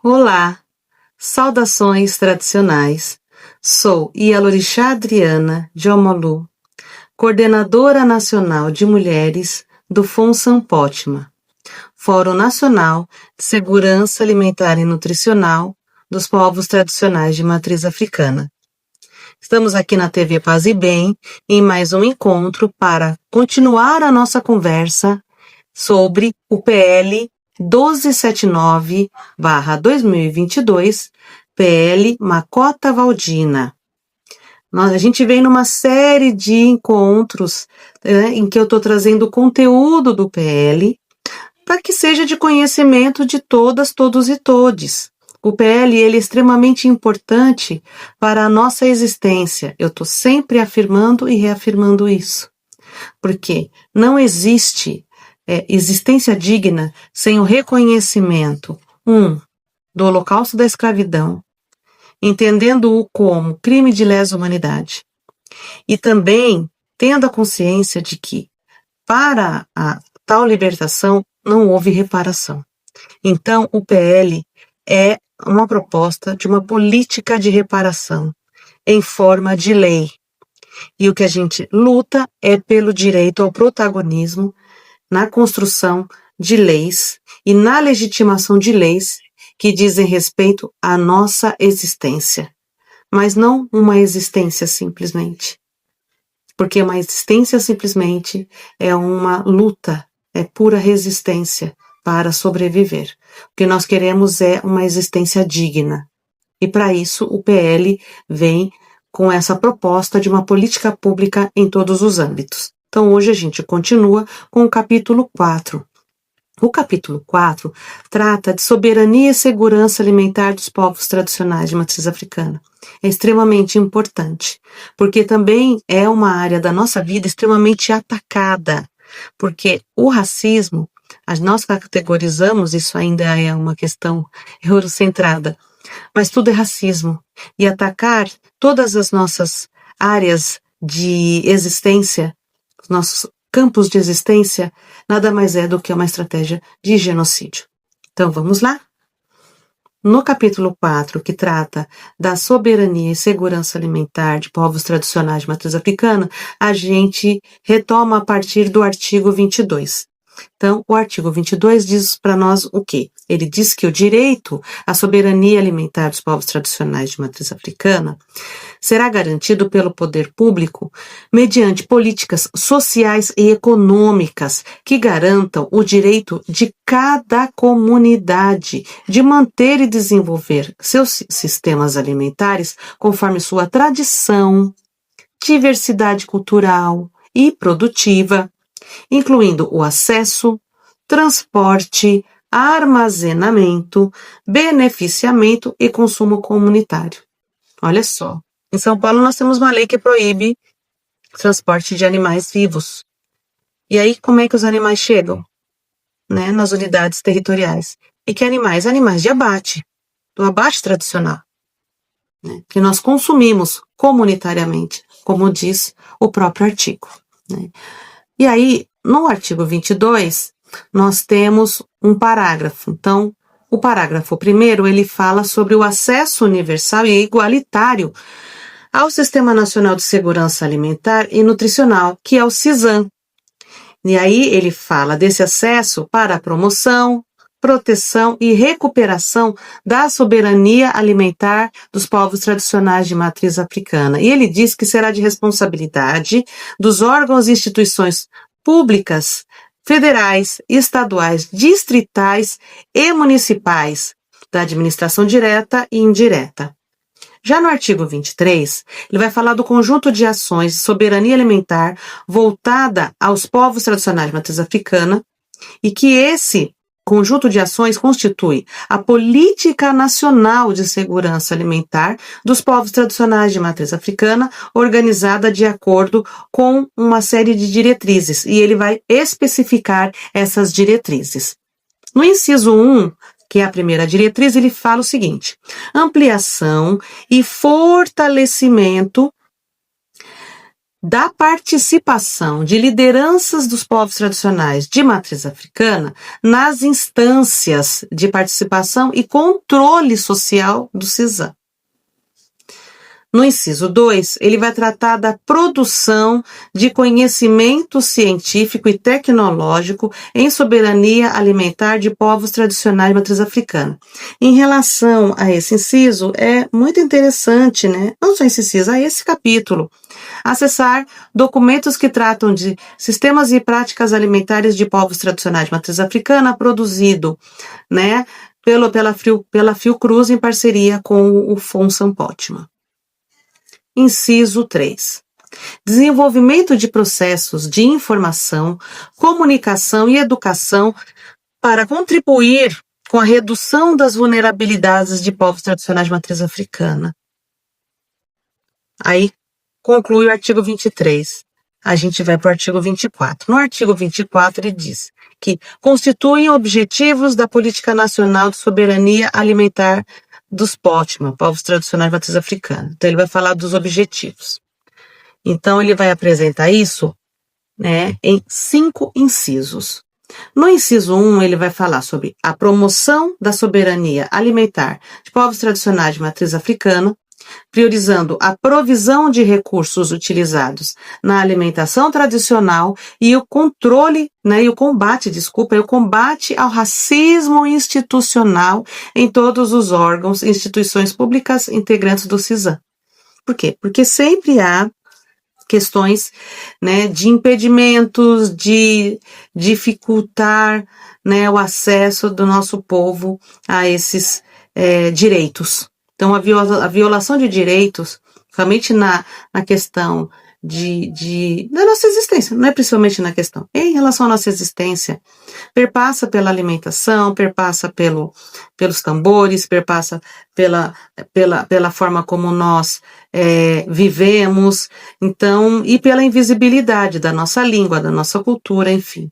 Olá, saudações tradicionais. Sou Ialorixá Adriana de Omolu, coordenadora nacional de mulheres do FONSAMPÓTMA, Fórum Nacional de Segurança Alimentar e Nutricional dos Povos Tradicionais de Matriz Africana. Estamos aqui na TV Paz e Bem em mais um encontro para continuar a nossa conversa sobre o PL 1279/2022, PL Makota Valdina. A gente vem numa série de encontros em que eu estou trazendo o conteúdo do PL para que seja de conhecimento de todas, todos e todes. O PL ele é extremamente importante para a nossa existência. Eu estou sempre afirmando e reafirmando isso. Porque não existe existência digna sem o reconhecimento, do holocausto da escravidão, entendendo-o como crime de lesa humanidade, e também tendo a consciência de que, para a tal libertação, não houve reparação. Então, o PL é uma proposta de uma política de reparação em forma de lei. E o que a gente luta é pelo direito ao protagonismo na construção de leis e na legitimação de leis que dizem respeito à nossa existência, mas não uma existência simplesmente. Porque uma existência simplesmente é uma luta, é pura resistência para sobreviver. O que nós queremos é uma existência digna. E para isso o PL vem com essa proposta de uma política pública em todos os âmbitos. Então hoje a gente continua com o capítulo 4. O capítulo 4 trata de soberania e segurança alimentar dos povos tradicionais de matriz africana. É extremamente importante, porque também é uma área da nossa vida extremamente atacada, porque o racismo, nós categorizamos, isso ainda é uma questão eurocentrada, mas tudo é racismo, e atacar todas as nossas áreas de existência, os nossos campos de existência, nada mais é do que uma estratégia de genocídio. Então vamos lá? No capítulo 4, que trata da soberania e segurança alimentar de povos tradicionais de matriz africana, a gente retoma a partir do artigo 22. Então, o artigo 22 diz para nós o quê? Ele diz que o direito à soberania alimentar dos povos tradicionais de matriz africana será garantido pelo poder público mediante políticas sociais e econômicas que garantam o direito de cada comunidade de manter e desenvolver seus sistemas alimentares conforme sua tradição, diversidade cultural e produtiva, incluindo o acesso, transporte, armazenamento, beneficiamento e consumo comunitário. Olha só, em São Paulo nós temos uma lei que proíbe o transporte de animais vivos. E aí como é que os animais chegam? Nas unidades territoriais. E que animais? Animais de abate, do abate tradicional, que nós consumimos comunitariamente, como diz o próprio artigo. E aí, no artigo 22, nós temos um parágrafo. Então, o parágrafo primeiro, ele fala sobre o acesso universal e igualitário ao Sistema Nacional de Segurança Alimentar e Nutricional, que é o SISAM. E aí, ele fala desse acesso para a promoção, proteção e recuperação da soberania alimentar dos povos tradicionais de matriz africana. E ele diz que será de responsabilidade dos órgãos e instituições públicas, federais, estaduais, distritais e municipais, da administração direta e indireta. Já no artigo 23, ele vai falar do conjunto de ações de soberania alimentar voltada aos povos tradicionais de matriz africana e que esse conjunto de ações constitui a Política Nacional de Segurança Alimentar dos Povos Tradicionais de Matriz Africana, organizada de acordo com uma série de diretrizes, e ele vai especificar essas diretrizes. No inciso 1, que é a primeira diretriz, ele fala o seguinte: ampliação e fortalecimento da participação de lideranças dos povos tradicionais de matriz africana nas instâncias de participação e controle social do CISAM. No inciso 2, ele vai tratar da produção de conhecimento científico e tecnológico em soberania alimentar de povos tradicionais de matriz africana. Em relação a esse inciso, é muito interessante, né? Não só esse inciso, a esse capítulo. Acessar documentos que tratam de sistemas e práticas alimentares de povos tradicionais de matriz africana produzido, né, pela Fiocruz em parceria com o FONSAM Pótima. Inciso 3. Desenvolvimento de processos de informação, comunicação e educação para contribuir com a redução das vulnerabilidades de povos tradicionais de matriz africana. Aí, conclui o artigo 23. A gente vai para o artigo 24. No artigo 24, ele diz que constituem objetivos da Política Nacional de Soberania Alimentar dos POTMA, povos tradicionais de matriz africana. Então, ele vai falar dos objetivos. Então, ele vai apresentar isso, né, em 5 incisos. No inciso 1, ele vai falar sobre a promoção da soberania alimentar de povos tradicionais de matriz africana, priorizando a provisão de recursos utilizados na alimentação tradicional e o controle, né, o combate ao racismo institucional em todos os órgãos e instituições públicas integrantes do CISAM. Por quê? Porque sempre há questões, né, de impedimentos, de dificultar, né, o acesso do nosso povo a esses direitos. Então, a violação de direitos, somente na questão da nossa existência, não é principalmente na questão, em relação à nossa existência, perpassa pela alimentação, perpassa pelos tambores, perpassa pela forma como nós vivemos, então, e pela invisibilidade da nossa língua, da nossa cultura, enfim.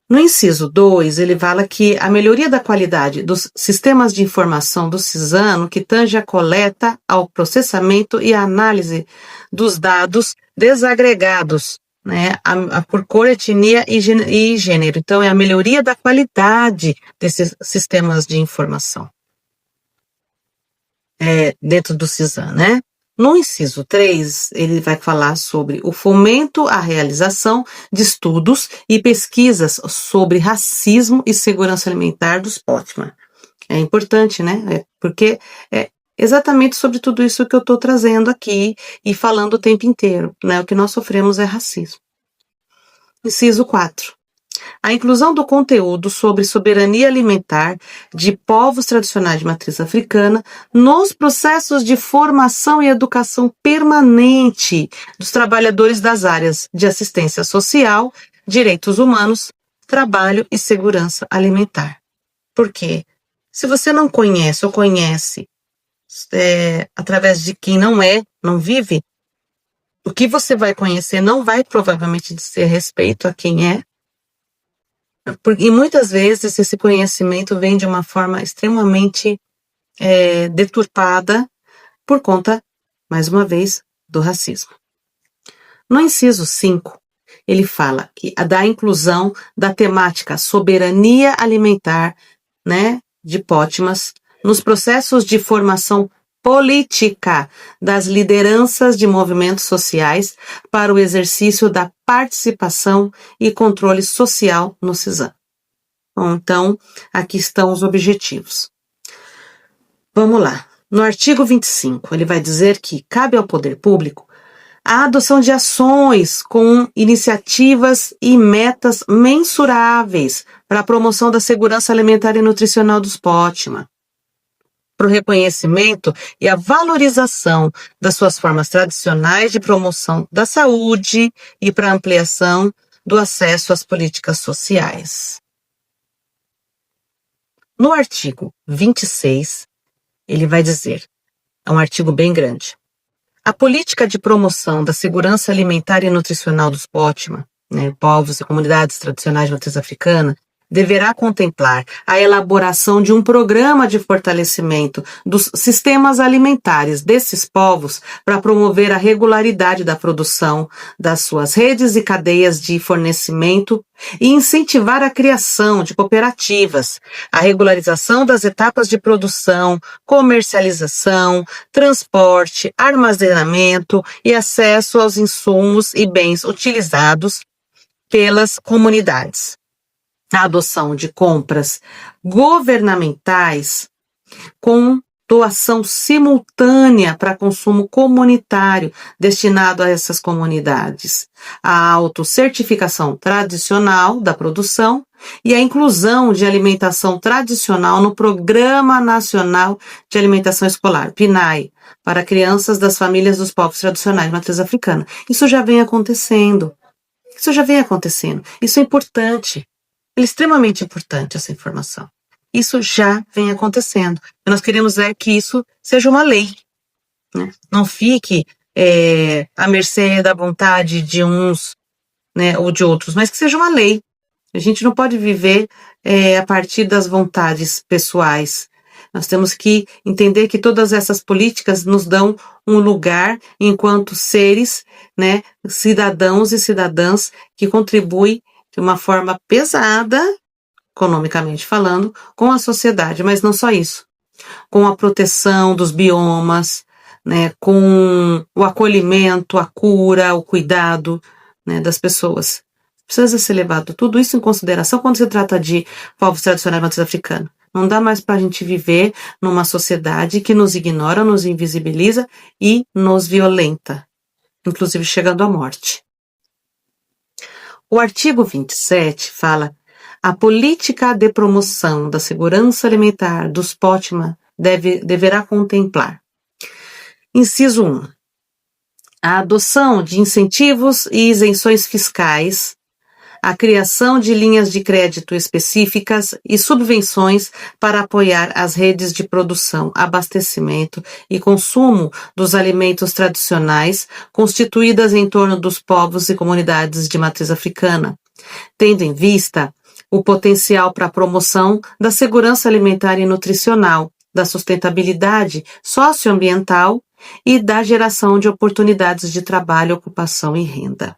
No inciso 2, ele fala que a melhoria da qualidade dos sistemas de informação do CISAM, no que tange a coleta, ao processamento e a análise dos dados desagregados, né, por cor, etnia e gênero. Então, é a melhoria da qualidade desses sistemas de informação dentro do CISAM, né? No inciso 3, ele vai falar sobre o fomento à realização de estudos e pesquisas sobre racismo e segurança alimentar dos POTMA. É importante, né? Porque é exatamente sobre tudo isso que eu estou trazendo aqui e falando o tempo inteiro, né? O que nós sofremos é racismo. Inciso 4. A inclusão do conteúdo sobre soberania alimentar de povos tradicionais de matriz africana nos processos de formação e educação permanente dos trabalhadores das áreas de assistência social, direitos humanos, trabalho e segurança alimentar. Por quê? Se você não conhece ou conhece através de quem não vive, o que você vai conhecer não vai provavelmente dizer respeito a quem é. E muitas vezes esse conhecimento vem de uma forma extremamente deturpada por conta, mais uma vez, do racismo. No inciso 5, ele fala da inclusão da temática soberania alimentar, né, de POTMAs nos processos de formação política das lideranças de movimentos sociais para o exercício da participação e controle social no CISAM. Bom, então, aqui estão os objetivos. Vamos lá. No artigo 25, ele vai dizer que cabe ao poder público a adoção de ações com iniciativas e metas mensuráveis para a promoção da segurança alimentar e nutricional dos POTMA, para o reconhecimento e a valorização das suas formas tradicionais de promoção da saúde e para a ampliação do acesso às políticas sociais. No artigo 26, ele vai dizer, é um artigo bem grande, a política de promoção da segurança alimentar e nutricional dos POTMA, né, povos e comunidades tradicionais de matriz africana, deverá contemplar a elaboração de um programa de fortalecimento dos sistemas alimentares desses povos para promover a regularidade da produção das suas redes e cadeias de fornecimento e incentivar a criação de cooperativas, a regularização das etapas de produção, comercialização, transporte, armazenamento e acesso aos insumos e bens utilizados pelas comunidades. A adoção de compras governamentais com doação simultânea para consumo comunitário destinado a essas comunidades, a autocertificação tradicional da produção e a inclusão de alimentação tradicional no Programa Nacional de Alimentação Escolar, PNAE, para crianças das famílias dos povos tradicionais de matriz africana. Isso já vem acontecendo. Isso é importante. É extremamente importante essa informação. Isso já vem acontecendo. E nós queremos que isso seja uma lei, né? Não fique à mercê da vontade de uns, né, ou de outros, mas que seja uma lei. A gente não pode viver a partir das vontades pessoais. Nós temos que entender que todas essas políticas nos dão um lugar enquanto seres, né, cidadãos e cidadãs que contribuem de uma forma pesada, economicamente falando, com a sociedade, mas não só isso. Com a proteção dos biomas, né, com o acolhimento, a cura, o cuidado, né, das pessoas. Precisa ser levado tudo isso em consideração quando se trata de povos tradicionais de matriz africana. Não dá mais para a gente viver numa sociedade que nos ignora, nos invisibiliza e nos violenta, inclusive chegando à morte. O artigo 27 fala: a política de promoção da segurança alimentar dos POTMA deverá contemplar. Inciso 1. A adoção de incentivos e isenções fiscais, a criação de linhas de crédito específicas e subvenções para apoiar as redes de produção, abastecimento e consumo dos alimentos tradicionais constituídas em torno dos povos e comunidades de matriz africana, tendo em vista o potencial para a promoção da segurança alimentar e nutricional, da sustentabilidade socioambiental e da geração de oportunidades de trabalho, ocupação e renda.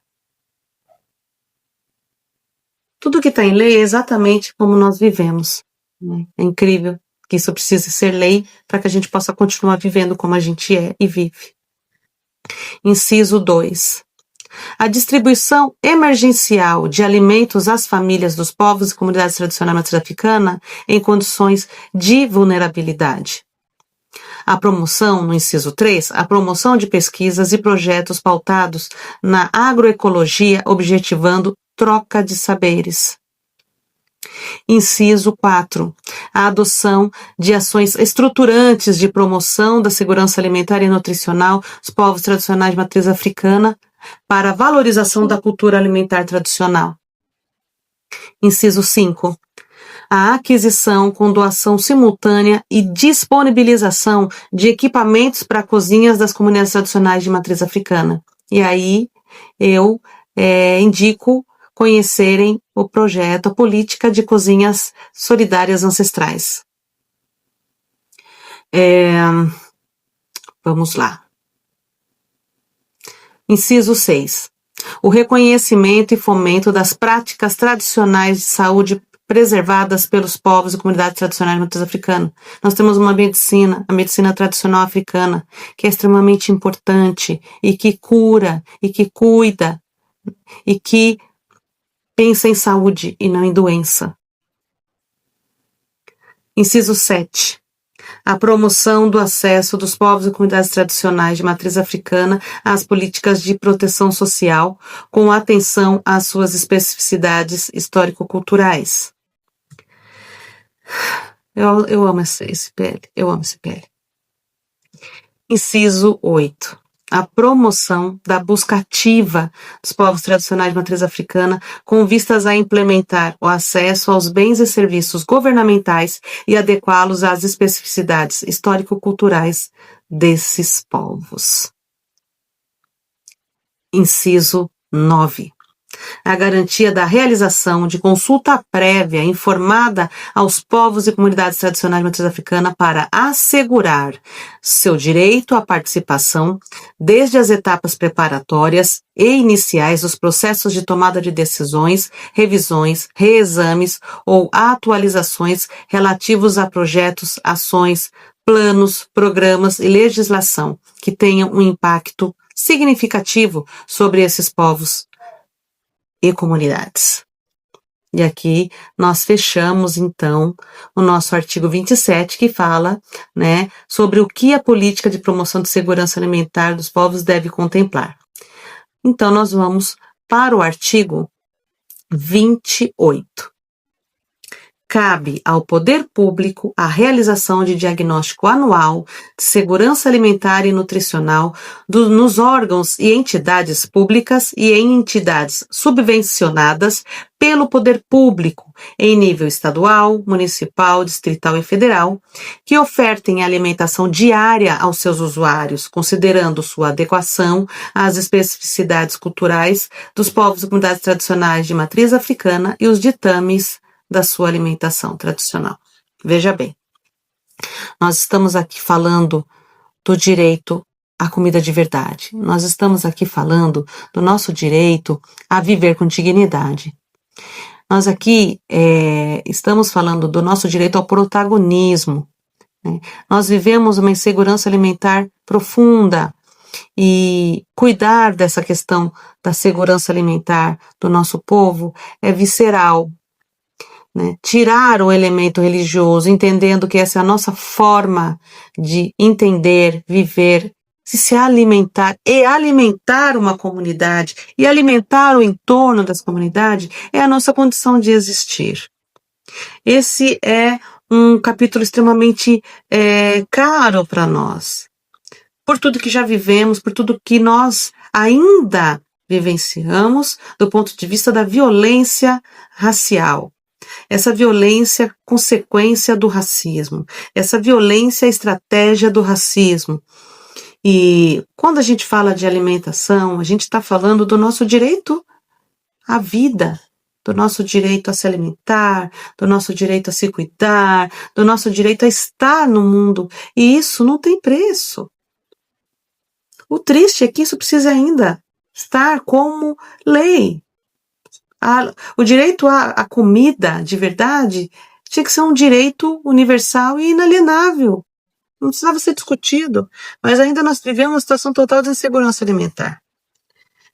Tudo que está em lei é exatamente como nós vivemos. É incrível que isso precise ser lei para que a gente possa continuar vivendo como a gente é e vive. Inciso 2. A distribuição emergencial de alimentos às famílias dos povos e comunidades tradicionais matriz africana em condições de vulnerabilidade. A promoção, no inciso 3, a promoção de pesquisas e projetos pautados na agroecologia, objetivando troca de saberes. Inciso 4. A adoção de ações estruturantes de promoção da segurança alimentar e nutricional dos povos tradicionais de matriz africana para a valorização da cultura alimentar tradicional. Inciso 5. A aquisição com doação simultânea e disponibilização de equipamentos para cozinhas das comunidades tradicionais de matriz africana. E aí eu indico conhecerem o projeto, a política de cozinhas solidárias ancestrais. Vamos lá. Inciso 6. O reconhecimento e fomento das práticas tradicionais de saúde preservadas pelos povos e comunidades tradicionais de matriz africana. Nós temos uma medicina, a medicina tradicional africana, que é extremamente importante e que cura, e que cuida, e que pensa em saúde e não em doença. Inciso 7. A promoção do acesso dos povos e comunidades tradicionais de matriz africana às políticas de proteção social, com atenção às suas especificidades histórico-culturais. Eu amo esse PL, eu amo esse PL. Inciso 8. A promoção da busca ativa dos povos tradicionais de matriz africana com vistas a implementar o acesso aos bens e serviços governamentais e adequá-los às especificidades histórico-culturais desses povos. Inciso 9. a garantia da realização de consulta prévia informada aos povos e comunidades tradicionais de matriz africana para assegurar seu direito à participação desde as etapas preparatórias e iniciais dos processos de tomada de decisões, revisões, reexames ou atualizações relativos a projetos, ações, planos, programas e legislação que tenham um impacto significativo sobre esses povos e comunidades. E aqui nós fechamos, então, o nosso artigo 27, que fala, né, sobre o que a política de promoção de segurança alimentar dos povos deve contemplar. Então, nós vamos para o artigo 28. Cabe ao poder público a realização de diagnóstico anual de segurança alimentar e nutricional nos órgãos e entidades públicas e em entidades subvencionadas pelo poder público em nível estadual, municipal, distrital e federal, que ofertem alimentação diária aos seus usuários, considerando sua adequação às especificidades culturais dos povos e comunidades tradicionais de matriz africana e os ditames da sua alimentação tradicional. Veja bem, nós estamos aqui falando do direito à comida de verdade. Nós estamos aqui falando do nosso direito a viver com dignidade. Nós aqui estamos falando do nosso direito ao protagonismo, né? Nós vivemos uma insegurança alimentar profunda e cuidar dessa questão da segurança alimentar do nosso povo é visceral. Né? Tirar o elemento religioso, entendendo que essa é a nossa forma de entender, viver, se alimentar e alimentar uma comunidade e alimentar o entorno das comunidades é a nossa condição de existir. Esse é um capítulo extremamente caro para nós, por tudo que já vivemos, por tudo que nós ainda vivenciamos do ponto de vista da violência racial. Essa violência consequência do racismo, essa violência estratégia do racismo. E quando a gente fala de alimentação, a gente está falando do nosso direito à vida, do nosso direito a se alimentar, do nosso direito a se cuidar, do nosso direito a estar no mundo. E isso não tem preço. O triste é que isso precisa ainda estar como lei. O direito à comida de verdade tinha que ser um direito universal e inalienável. Não precisava ser discutido. Mas ainda nós vivemos uma situação total de insegurança alimentar.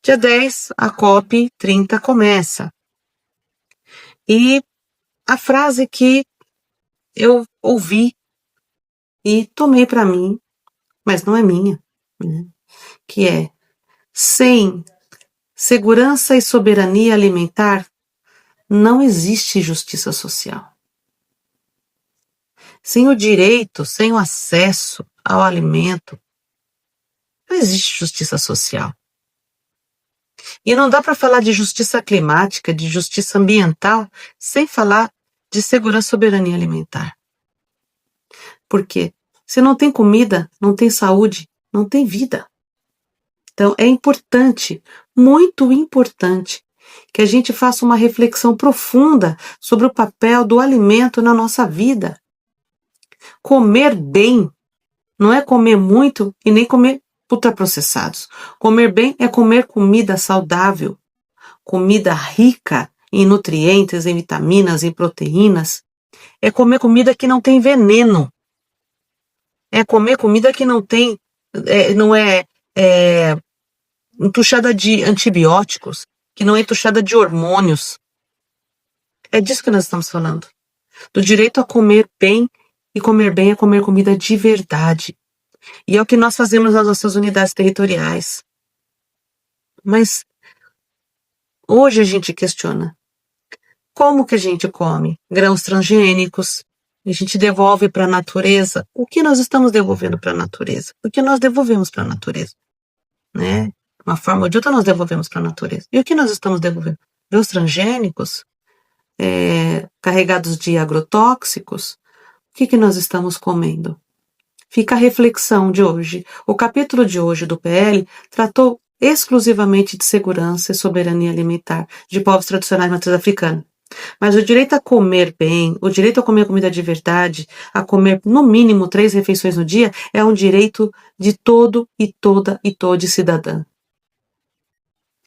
Dia 10, a COP 30 começa. E a frase que eu ouvi e tomei para mim, mas não é minha, né? Que é: sem segurança e soberania alimentar, não existe justiça social. Sem o direito, sem o acesso ao alimento, não existe justiça social. E não dá para falar de justiça climática, de justiça ambiental, sem falar de segurança e soberania alimentar. Porque se não tem comida, não tem saúde, não tem vida. Então, é importante, muito importante, que a gente faça uma reflexão profunda sobre o papel do alimento na nossa vida. Comer bem não é comer muito e nem comer ultraprocessados. Comer bem é comer comida saudável, comida rica em nutrientes, em vitaminas, em proteínas. É comer comida que não tem veneno. É comer comida que não tem, não é entuchada de antibióticos, que não é entuchada de hormônios. É disso que nós estamos falando. Do direito a comer bem, e comer bem é comer comida de verdade. E é o que nós fazemos nas nossas unidades territoriais. Mas hoje a gente questiona: como que a gente come grãos transgênicos? A gente devolve para a natureza. O que nós estamos devolvendo para a natureza? O que nós devolvemos para a natureza? Né? Uma forma ou de outra nós devolvemos para a natureza. E o que nós estamos devolvendo? Grãos transgênicos, carregados de agrotóxicos. O que nós estamos comendo? Fica a reflexão de hoje. O capítulo de hoje do PL tratou exclusivamente de segurança e soberania alimentar de povos tradicionais de matriz africana. Mas o direito a comer bem, o direito a comer comida de verdade, a comer no mínimo 3 refeições no dia, é um direito de todo e toda e toda cidadã.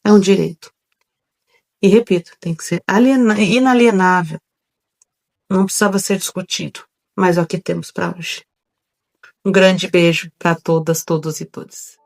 É um direito. E repito, tem que ser inalienável. Não precisava ser discutido, mas é o que temos para hoje. Um grande beijo para todas, todos e todes.